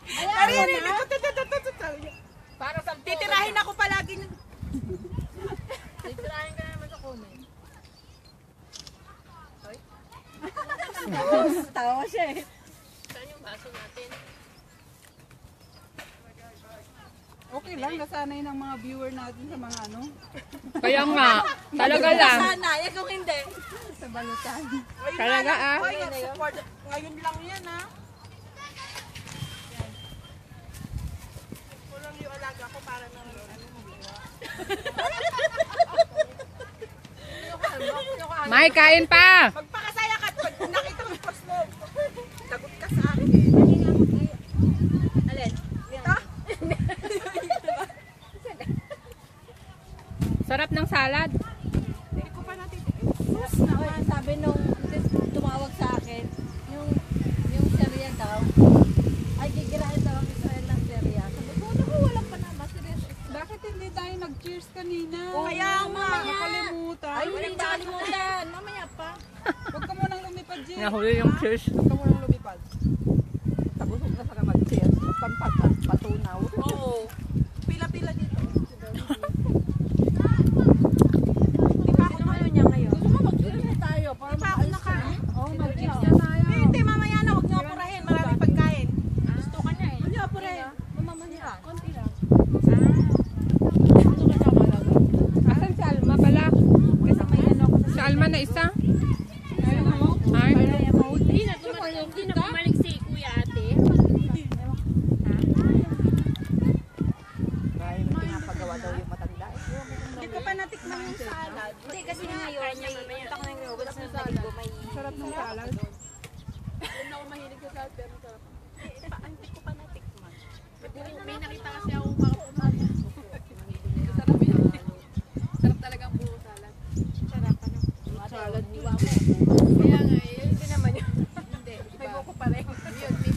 Naririnig ko. Para sa Titirahin ako palagi. titirahin ka naman sa comment. Tawa siya eh. Saan yung baso natin? Okay lang, nasanay ng mga viewer natin sa mga ano, Kaya nga, talaga lang. Sana, yan kung hindi. sa balutan. Talaga ah. Hoy, support. Ngayon lang yan ha. Kulang yung alaga ko para nang ano mo. May kain pa. Magpakasaya ka. Pag nakita mo yung post mo, lagot ka sa akin. Alin? Ito? Sarap ng salad. Hindi ko pa natitikin. Sabi nung tumawag sa akin, yung serya daw, ay gigirahin daw ang Israel ng serya. Sabi ko, naku, walang panama, seryoso. Bakit hindi tayo nag-cheers kanina? Kaya nga. Nakalimutan. Ay, hindi nakalimutan. Mamaya pa. Huwag ka munang lumipad, Jay. Nahuli yung cheers. Huwag ka munang lumipad. Tabusog na sa mag-cheers. Patunaw. Oo. Pila-pila dito. Sino ngayon niya ngayon? Gusto mo mag-cheers na tayo? Para Di pa ako nakain. Oo, mag-cheers na tayo. Hindi, mamaya na. Huwag niyo apurahin. Maraming pagkain. Gusto ka niya eh. Huwag niyo apurahin. Mamamanya. Konti lang. Asan si Alma pala? Kasi may ano ako Si Alma na isa? Ay, Hindi na bumalik si Kuya Ate. Dahil pinapagawa daw yung matanda. Hindi ko pa natikman yung salad. Hindi kasi ngayon may punta ko ng yogurt sa linggo may Sarap ng salad. Hindi ako mahilig sa salad pero masarap. Hindi ko pa natikman. May nakita kasi ako makapunta. Sarap yun. Sarap talaga ang puro salad. Sarap ano? Salad. Iwa mo. Kaya nga, hindi naman yun. Hindi. May buko pa rin. Yun, may